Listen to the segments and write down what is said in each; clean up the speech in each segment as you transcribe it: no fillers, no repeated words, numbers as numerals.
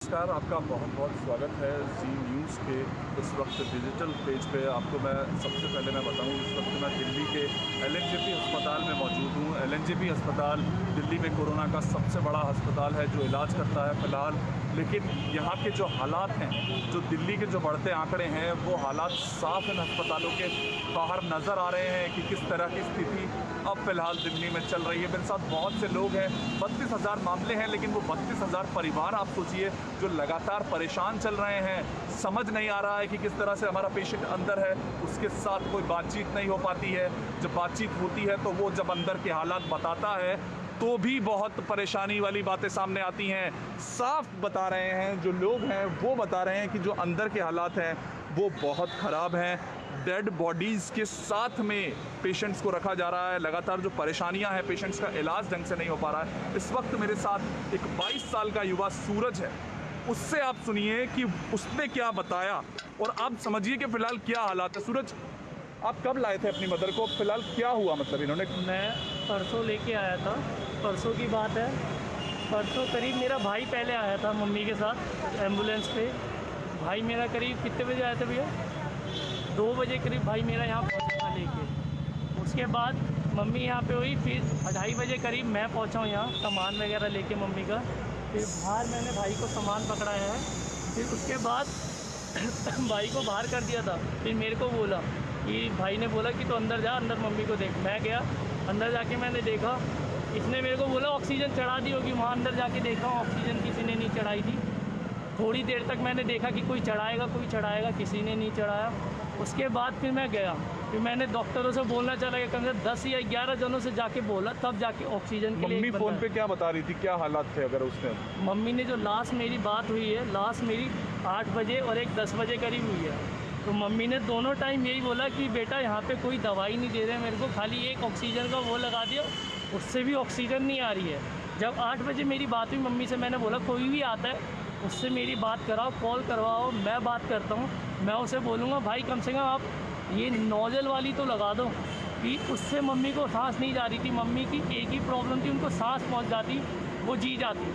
नमस्कार, आपका बहुत बहुत स्वागत है जी न्यूज़ के इस वक्त डिजिटल पेज पे। आपको मैं सबसे पहले मैं बताऊं, इस वक्त मैं दिल्ली के एलएनजेपी अस्पताल में मौजूद हूं। एलएनजेपी अस्पताल दिल्ली में कोरोना का सबसे बड़ा अस्पताल है जो इलाज करता है फ़िलहाल। लेकिन यहाँ के जो हालात हैं, जो दिल्ली के जो बढ़ते आंकड़े हैं, वो हालात साफ इन अस्पतालों के बाहर नज़र आ रहे हैं कि किस तरह की स्थिति अब फ़िलहाल दिल्ली में चल रही है। मेरे साथ बहुत से लोग हैं, 32,000 मामले हैं, लेकिन वो 32,000 परिवार आप सोचिए जो लगातार परेशान चल रहे हैं। समझ नहीं आ रहा है कि किस तरह से हमारा पेशेंट अंदर है, उसके साथ कोई बातचीत नहीं हो पाती है। जब बातचीत होती है तो वो जब अंदर के हालात बताता है तो भी बहुत परेशानी वाली बातें सामने आती हैं। साफ बता रहे हैं जो लोग हैं, वो बता रहे हैं कि जो अंदर के हालात हैं वो बहुत ख़राब हैं। डेड बॉडीज़ के साथ में पेशेंट्स को रखा जा रहा है। लगातार जो परेशानियां हैं, पेशेंट्स का इलाज ढंग से नहीं हो पा रहा है। इस वक्त मेरे साथ एक 22 साल का युवा सूरज है, उससे आप सुनिए कि उसने क्या बताया और आप समझिए कि फ़िलहाल क्या हालात है। सूरज, आप कब लाए थे अपनी मदर को? फ़िलहाल क्या हुआ, मतलब इन्होंने? मैं परसों लेके आया था, परसों की बात है। परसों करीब मेरा भाई पहले आया था मम्मी के साथ एम्बुलेंस पे। भाई मेरा करीब कितने बजे आया था भैया? 2 बजे करीब भाई मेरा यहाँ पहुँचा था लेके। उसके बाद मम्मी यहाँ पे हुई, फिर 2:30 बजे करीब मैं पहुँचा हूँ यहाँ सामान वगैरह लेके मम्मी का। फिर बाहर मैंने भाई को सामान पकड़ाया है। फिर उसके बाद भाई को बाहर कर दिया था। फिर मेरे को बोला कि भाई ने बोला कि तो अंदर जा, अंदर मम्मी को देख। मैं गया, अंदर जाके मैंने देखा, इसने मेरे को बोला ऑक्सीजन चढ़ा दी होगी। वहाँ अंदर जाके देखा, ऑक्सीजन किसी ने नहीं चढ़ाई थी। थोड़ी देर तक मैंने देखा कि कोई चढ़ाएगा, किसी ने नहीं चढ़ाया। उसके बाद फिर मैं गया, फिर मैंने डॉक्टरों से बोलना चला कि कम से कम 10 या 11 जनों से जाके बोला, तब जाके ऑक्सीजन के लिए। मम्मी फ़ोन पे क्या बता रही थी, क्या हालात थे अगर उसने? मम्मी ने जो लास्ट मेरी बात हुई है, लास्ट मेरी 8 बजे और एक 10 बजे करीब हुई है। तो मम्मी ने दोनों टाइम यही बोला कि बेटा यहाँ पे कोई दवाई नहीं दे रहे मेरे को, खाली एक ऑक्सीजन का वो लगा दिया, उससे भी ऑक्सीजन नहीं आ रही है। जब 8 बजे मेरी बात हुई मम्मी से, मैंने बोला कोई भी आता है उससे मेरी बात कराओ, कॉल करवाओ, मैं बात करता हूँ। मैं उसे बोलूँगा भाई कम से कम आप ये नोजल वाली तो लगा दो, कि उससे मम्मी को सांस नहीं जा रही थी। मम्मी की एक ही प्रॉब्लम थी, उनको सांस पहुँच जाती, वो जी जाती।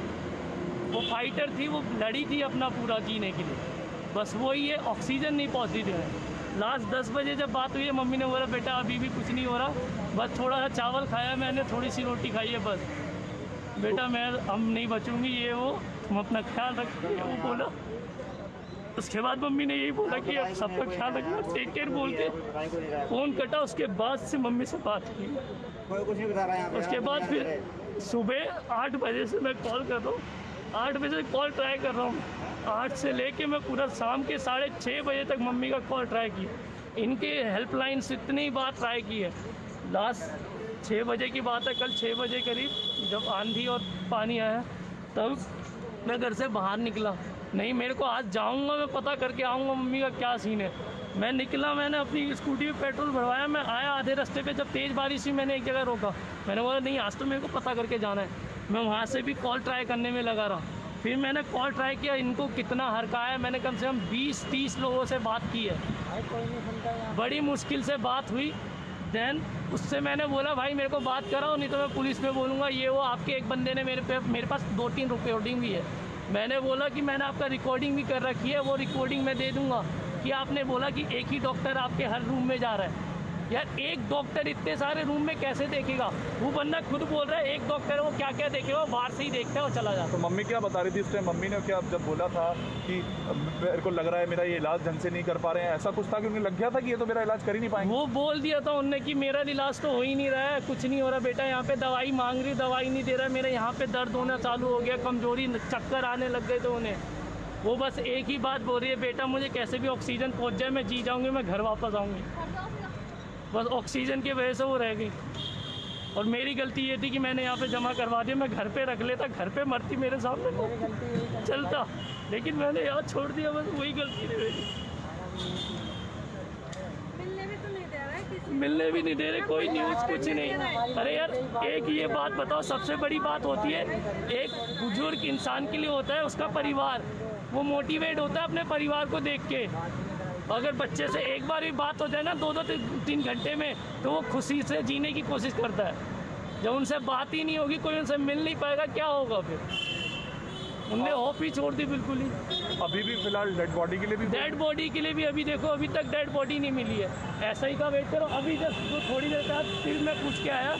वो फाइटर थी, वो लड़ी थी अपना पूरा जीने के लिए, बस वही है, ऑक्सीजन नहीं पहुँचती थी। लास्ट 10 बजे जब बात हुई है, मम्मी ने बोला बेटा अभी भी कुछ नहीं हो रहा, बस थोड़ा सा चावल खाया मैंने, थोड़ी सी रोटी खाई है बस, बेटा मैं हम नहीं बचूंगी, ये वो, तुम अपना ख्याल रखिए, वो बोला। उसके बाद मम्मी ने यही बोला कि अब सबका ख्याल रखना, टेक केयर बोल के फ़ोन कटा। उसके बाद से मम्मी से बात की, उसके बाद फिर सुबह 8 बजे से मैं कॉल कर रहा हूँ, 8 बजे से कॉल ट्राई कर रहा हूँ। 8 से लेके मैं पूरा शाम के 6:30 बजे तक मम्मी का कॉल ट्राई की। इनके हेल्पलाइन से इतनी ही बात ट्राई की है। लास्ट 6 बजे की बात है, कल 6 बजे करीब जब आंधी और पानी आया, तब मैं घर से बाहर निकला। नहीं मेरे को आज जाऊंगा, मैं पता करके आऊँगा मम्मी का क्या सीन है। मैं निकला, मैंने अपनी स्कूटी में पेट्रोल भरवाया, मैं आया आधे रास्ते पे जब तेज़ बारिश हुई, मैंने एक जगह रोका, मैंने बोला नहीं आज तो मेरे को पता करके जाना है। मैं वहाँ से भी कॉल ट्राई करने में लगा रहा। फिर मैंने कॉल ट्राई किया, इनको कितना हरकाया, मैंने कम से कम 20-30 लोगों से बात की है, बड़ी मुश्किल से बात हुई। देन उससे मैंने बोला भाई मेरे को बात कराओ, नहीं तो मैं पुलिस में बोलूँगा, ये वो। आपके एक बंदे ने मेरे पास 2-3 रिकॉर्डिंग भी है। मैंने बोला कि मैंने आपका रिकॉर्डिंग भी कर रखी है, वो रिकॉर्डिंग मैं दे दूँगा कि आपने बोला कि एक ही डॉक्टर आपके हर रूम में जा रहा है। यार एक डॉक्टर इतने सारे रूम में कैसे देखेगा? वो बंदा खुद बोल रहा है एक डॉक्टर, वो क्या क्या देखेगा, बाहर से ही देखता है और चला जाता है। तो मम्मी क्या बता रही थी इस टाइम? मम्मी ने क्या जब बोला था कि मेरे को लग रहा है मेरा ये इलाज ढंग से नहीं कर पा रहे हैं, ऐसा कुछ था कि उन्हें लग गया था कि ये तो मेरा इलाज कर ही नहीं पाएंगे? वो बोल दिया था उनने कि मेरा इलाज तो हो ही नहीं रहा है, कुछ नहीं हो रहा बेटा, यहाँ पे दवाई मांग रही, दवाई नहीं दे रहा, मेरे यहाँ पे दर्द होना चालू हो गया, कमजोरी, चक्कर आने लग गए थे उन्हें। वो बस एक ही बात बोल रही है, बेटा मुझे कैसे भी ऑक्सीजन पहुँच जाए, मैं जी जाऊँगी, मैं घर वापस आऊँगी। बस ऑक्सीजन की वजह से वो रह गई। और मेरी गलती ये थी कि मैंने यहाँ पे जमा करवा दिया, मैं घर पे रख लेता, घर पे मरती मेरे सामने चलता, लेकिन मैंने यहाँ छोड़ दिया, बस वही गलती थी मेरी। मिलने भी नहीं दे रहे, कोई न्यूज़ कुछ नहीं। अरे यार एक ये बात बताओ, सबसे बड़ी बात होती है एक बुजुर्ग इंसान के लिए होता है उसका परिवार, वो मोटिवेट होता है अपने परिवार को देख के। अगर बच्चे से एक बार भी बात हो जाए ना 2-3 घंटे में, तो वो खुशी से जीने की कोशिश करता है। जब उनसे बात ही नहीं होगी, कोई उनसे मिल नहीं पाएगा, क्या होगा फिर? उनने ऑफ ही छोड़ दी बिल्कुल ही। अभी भी फिलहाल डेड बॉडी के लिए भी डेड बॉडी के लिए भी अभी देखो अभी तक डेड बॉडी नहीं मिली है। ऐसा ही का वेट करो। अभी जस्ट थोड़ी देर बाद फिर मैं पूछ के आया,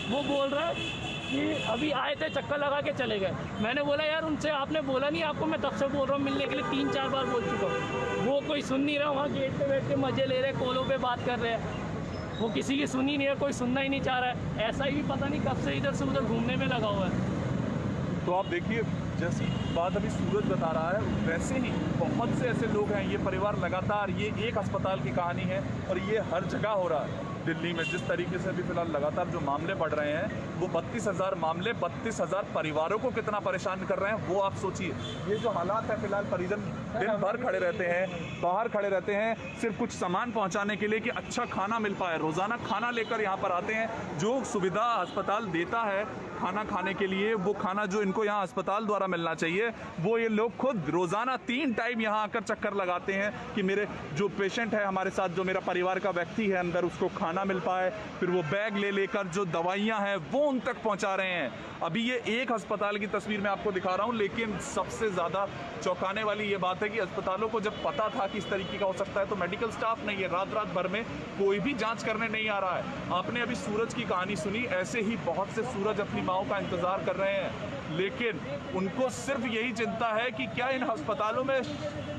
वो बोल रहा है कि अभी आए थे चक्कर लगा के चले गए। मैंने बोला यार उनसे आपने बोला नहीं, आपको मैं तब से बोल रहा हूँ मिलने के लिए 3-4 बार बोल चुका हूँ। वो कोई सुन नहीं रहा, वहाँ गेट पे बैठ के मज़े ले रहे, कॉलों पे बात कर रहे हैं। वो किसी की सुनी नहीं है, कोई सुनना ही नहीं चाह रहा है। ऐसा ही पता नहीं कब से इधर से उधर घूमने में लगा हुआ है। तो आप देखिए, जैसी बात अभी सूरज बता रहा है वैसे ही बहुत से ऐसे लोग हैं। ये परिवार लगातार, ये एक अस्पताल की कहानी है और ये हर जगह हो रहा है दिल्ली में। जिस तरीके से अभी फिलहाल लगातार जो मामले बढ़ रहे हैं, वो 32,000 मामले 32,000 परिवारों को कितना परेशान कर रहे हैं वो आप सोचिए। ये जो हालात है फिलहाल, परिजन दिन भर खड़े रहते हैं, बाहर खड़े रहते हैं सिर्फ कुछ सामान पहुंचाने के लिए कि अच्छा खाना मिल पाए। रोज़ाना खाना लेकर यहाँ पर आते हैं। जो सुविधा अस्पताल देता है खाना खाने के लिए, वो खाना जो इनको यहाँ अस्पताल द्वारा मिलना चाहिए, वो ये लोग खुद रोज़ाना 3 टाइम यहाँ आकर चक्कर लगाते हैं कि मेरे जो पेशेंट है हमारे साथ, जो मेरा परिवार का व्यक्ति है अंदर, उसको खाना मिल पाए। फिर वो बैग ले लेकर जो दवाइयाँ हैं वो उन तक पहुँचा रहे हैं। अभी ये एक अस्पताल की तस्वीर मैं आपको दिखा रहा हूँ, लेकिन सबसे ज़्यादा चौंकाने वाली ये बात है कि अस्पतालों को जब पता था कि इस तरीके का हो सकता है तो मेडिकल स्टाफ नहीं है, रात भर में कोई भी जांच करने नहीं आ रहा है। आपने अभी सूरज की कहानी सुनी, ऐसे ही बहुत से सूरज अपनी माओ का इंतज़ार कर रहे हैं, लेकिन उनको सिर्फ यही चिंता है कि क्या इन अस्पतालों में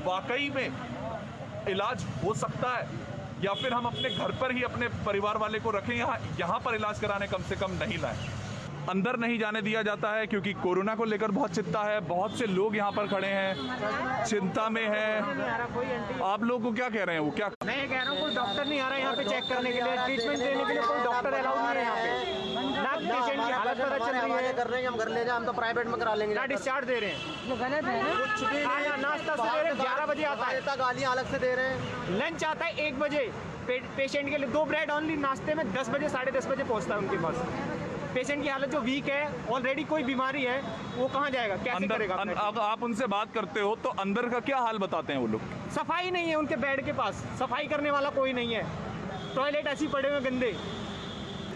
वाकई में इलाज हो सकता है, या फिर हम अपने घर पर ही अपने परिवार वाले को रखें, यहाँ पर इलाज कराने कम से कम नहीं लाएं। अंदर नहीं जाने दिया जाता है क्योंकि कोरोना को लेकर बहुत चिंता है। बहुत से लोग यहाँ पर खड़े हैं, चिंता में है। आप लोग को क्या कह रहे हैं? वो क्या मैं ये कह रहा हूँ, कोई डॉक्टर नहीं आ रहा है यहाँ पे चेक करने के लिए, ट्रीटमेंट देने के लिए कोई डॉक्टर अलाउड नहीं है यहाँ पे। ना पेशेंट की हालत पता चल रही है, कर रहे हैं हम घर ले जाए, हम तो प्राइवेट में करा लेंगे। ना डिस्चार्ज दे रहे हैं, गलत है ना। कुछ भी नहीं, नाश्ता सवेरे 11 बजे आता है, गालियाँ अलग से दे रहे हैं। लंच आता है 1 बजे पेशेंट के लिए, 2 ब्रेड ऑनली नाश्ते में 10 बजे 10:30 बजे पहुँचता है उनके पास। पेशेंट की हालत जो वीक है, ऑलरेडी कोई बीमारी है, वो कहाँ जाएगा, कैसे करेगा? आप उनसे बात करते हो तो अंदर का क्या हाल बताते हैं वो लोग? सफाई नहीं है उनके बेड के पास, सफाई करने वाला कोई नहीं है, टॉयलेट ऐसे ही पड़े हुए गंदे।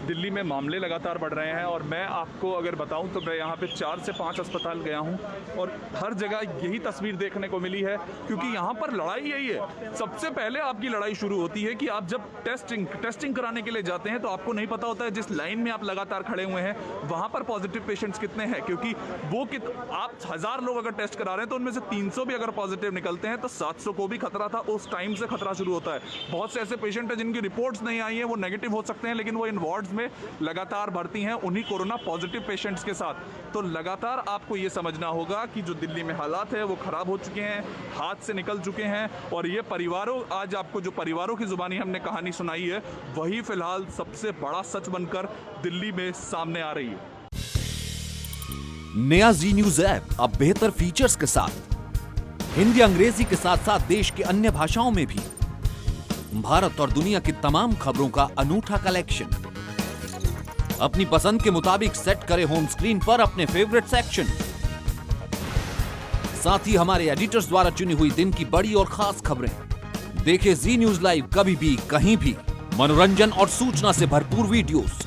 दिल्ली में मामले लगातार बढ़ रहे हैं और मैं आपको अगर बताऊं तो मैं यहाँ पे 4 से 5 अस्पताल गया हूँ और हर जगह यही तस्वीर देखने को मिली है, क्योंकि यहाँ पर लड़ाई यही है। सबसे पहले आपकी लड़ाई शुरू होती है कि आप जब टेस्टिंग कराने के लिए जाते हैं तो आपको नहीं पता होता है जिस लाइन में आप लगातार खड़े हुए हैं वहाँ पर पॉजिटिव पेशेंट्स कितने हैं, क्योंकि वो आप 1000 लोग अगर टेस्ट करा रहे हैं तो उनमें से 300 भी अगर पॉजिटिव निकलते हैं तो 700 को भी खतरा था। उस टाइम से खतरा शुरू होता है। बहुत से ऐसे पेशेंट हैं जिनकी रिपोर्ट्स नहीं आई हैं, वो नेगेटिव हो सकते हैं, लेकिन वो इन वार्ड्स में लगातार भर्ती हैं उन्हीं कोरोना पॉजिटिव पेशेंट्स के साथ। तो लगातार आपको ये समझना होगा कि जो दिल्ली में हालात है वो खराब हो चुके हैं, हाथ से निकल चुके हैं, और ये परिवारों, आज आपको जो परिवारों की जुबानी हमने कहानी सुनाई है, वही फिलहाल सबसे बड़ा सच बनकर दिल्ली में सामने आ रही है। नया जी न्यूज ऐप अब बेहतर फीचर्स के साथ हिंदी अंग्रेजी के साथ साथ देश की अन्य भाषाओं में भी भारत और दुनिया की तमाम खबरों का अनूठा कलेक्शन। अपनी पसंद के मुताबिक सेट करें होम स्क्रीन पर अपने फेवरेट सेक्शन। साथ ही हमारे एडिटर्स द्वारा चुनी हुई दिन की बड़ी और खास खबरें। देखें जी न्यूज लाइव कभी भी कहीं भी। मनोरंजन और सूचना से भरपूर वीडियोस,